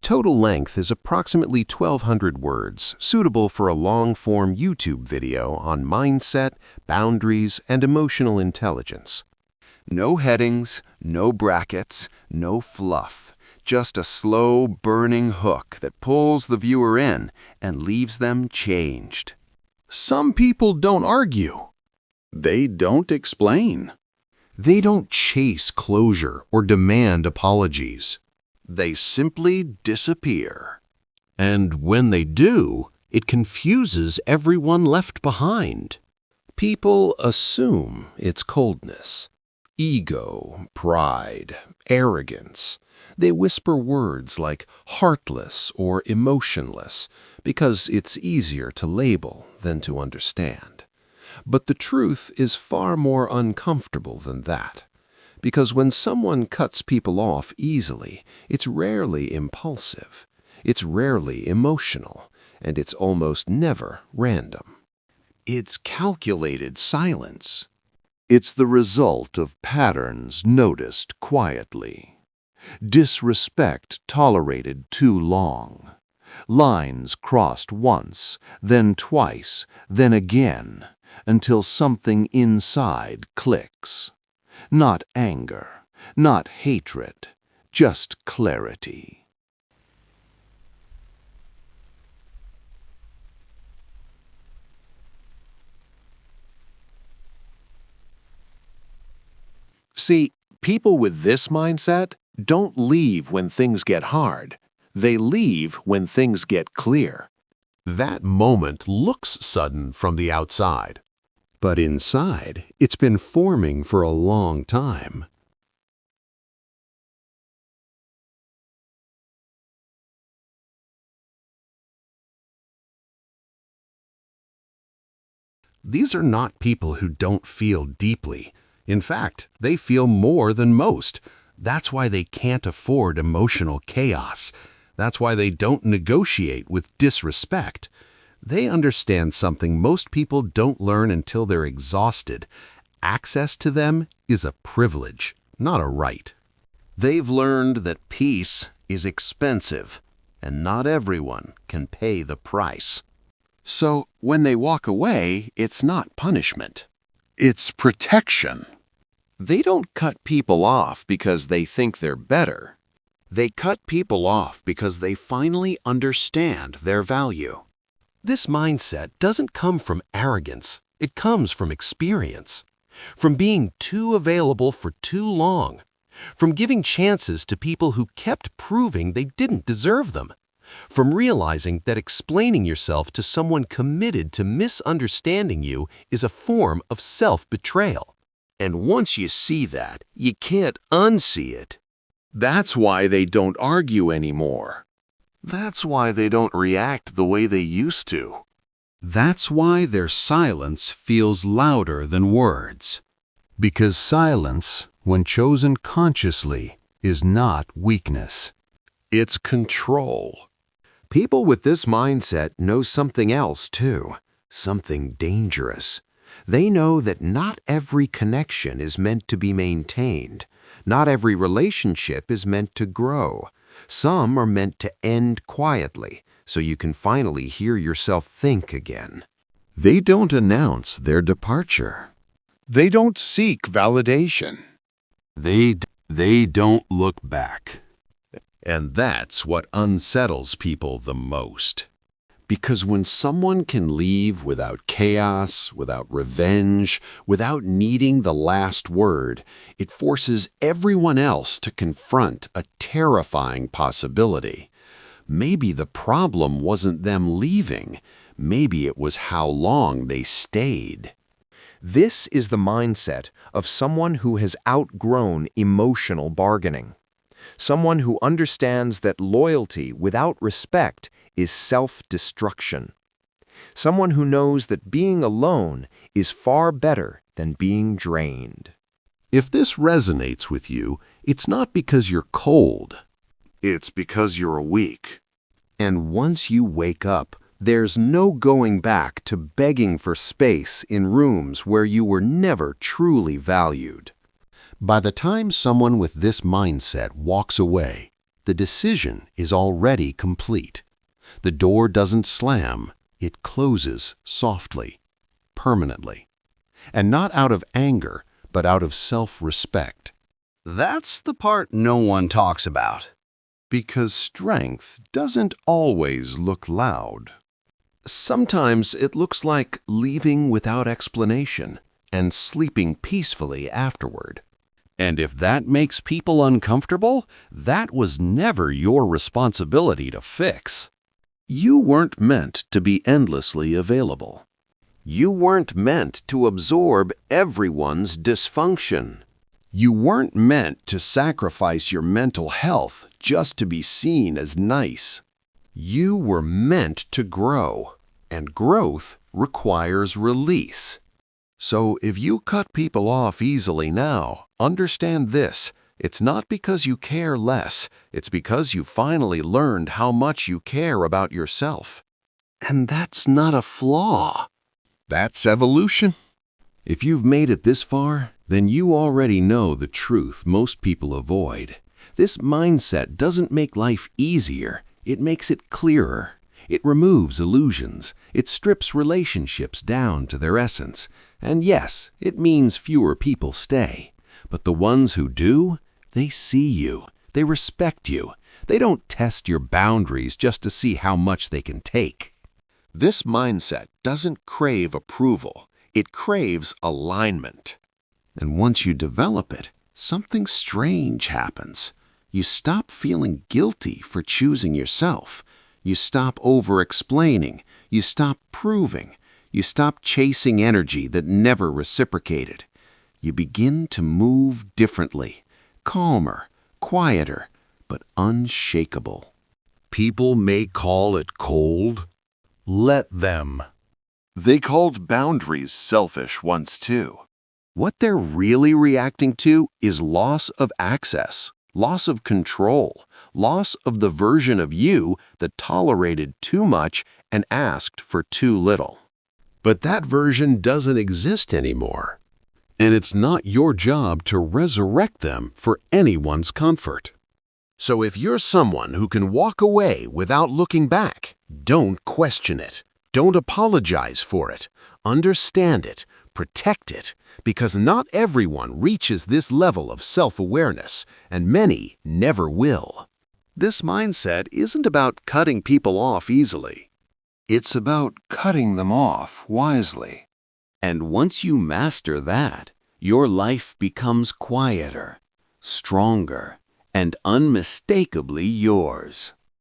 Total length is approximately 1,200 words, suitable for a long-form YouTube video on mindset, boundaries, and emotional intelligence. No headings, no brackets, no fluff. Just a slow, burning hook that pulls the viewer in and leaves them changed. Some people don't argue. They don't explain. They don't chase closure or demand apologies. They simply disappear. And when they do, it confuses everyone left behind. People assume it's coldness, ego, pride, arrogance. They whisper words like heartless or emotionless because it's easier to label than to understand. But the truth is far more uncomfortable than that. Because when someone cuts people off easily, it's rarely impulsive, it's rarely emotional, and it's almost never random. It's calculated silence. It's the result of patterns noticed quietly. Disrespect tolerated too long. Lines crossed once, then twice, then again, until something inside clicks. Not anger, not hatred, just clarity. See, people with this mindset don't leave when things get hard. They leave when things get clear. That moment looks sudden from the outside. But inside, it's been forming for a long time. These are not people who don't feel deeply. In fact, they feel more than most. That's why they can't afford emotional chaos. That's why they don't negotiate with disrespect. They understand something most people don't learn until they're exhausted. Access to them is a privilege, not a right. They've learned that peace is expensive, and not everyone can pay the price. So when they walk away, it's not punishment. It's protection. They don't cut people off because they think they're better. They cut people off because they finally understand their value. This mindset doesn't come from arrogance. It comes from experience, from being too available for too long, from giving chances to people who kept proving they didn't deserve them, from realizing that explaining yourself to someone committed to misunderstanding you is a form of self-betrayal. And once you see that, you can't unsee it. That's why they don't argue anymore. That's why they don't react the way they used to. That's why their silence feels louder than words. Because silence, when chosen consciously, is not weakness. It's control. People with this mindset know something else too, something dangerous. They know that not every connection is meant to be maintained. Not every relationship is meant to grow. Some are meant to end quietly, so you can finally hear yourself think again. They don't announce their departure. They don't seek validation. They don't look back. And that's what unsettles people the most. Because when someone can leave without chaos, without revenge, without needing the last word, it forces everyone else to confront a terrifying possibility. Maybe the problem wasn't them leaving. Maybe it was how long they stayed. This is the mindset of someone who has outgrown emotional bargaining. Someone who understands that loyalty without respect is self-destruction. Someone who knows that being alone is far better than being drained. If this resonates with you, it's not because you're cold. It's because you're weak. And once you wake up, there's no going back to begging for space in rooms where you were never truly valued. By the time someone with this mindset walks away, the decision is already complete. The door doesn't slam, it closes softly, permanently. And not out of anger, but out of self-respect. That's the part no one talks about. Because strength doesn't always look loud. Sometimes it looks like leaving without explanation and sleeping peacefully afterward. And if that makes people uncomfortable, that was never your responsibility to fix. You weren't meant to be endlessly available. You weren't meant to absorb everyone's dysfunction. You weren't meant to sacrifice your mental health just to be seen as nice. You were meant to grow, and growth requires release. So if you cut people off easily now, understand this: it's not because you care less, it's because you finally learned how much you care about yourself. And that's not a flaw. That's evolution. If you've made it this far, then you already know the truth most people avoid. This mindset doesn't make life easier, it makes it clearer. It removes illusions, it strips relationships down to their essence. And yes, it means fewer people stay. But the ones who do, they see you, they respect you. They don't test your boundaries just to see how much they can take. This mindset doesn't crave approval, it craves alignment. And once you develop it, something strange happens. You stop feeling guilty for choosing yourself. You stop over-explaining. You stop proving. You stop chasing energy that never reciprocated. You begin to move differently, calmer, quieter, but unshakable. People may call it cold. Let them. They called boundaries selfish once too. What they're really reacting to is loss of access, loss of control, loss of the version of you that tolerated too much and asked for too little. But that version doesn't exist anymore. And it's not your job to resurrect them for anyone's comfort. So if you're someone who can walk away without looking back, don't question it. Don't apologize for it. Understand it. Protect it. Because not everyone reaches this level of self-awareness, and many never will. This mindset isn't about cutting people off easily. It's about cutting them off wisely. And once you master that, your life becomes quieter, stronger, and unmistakably yours.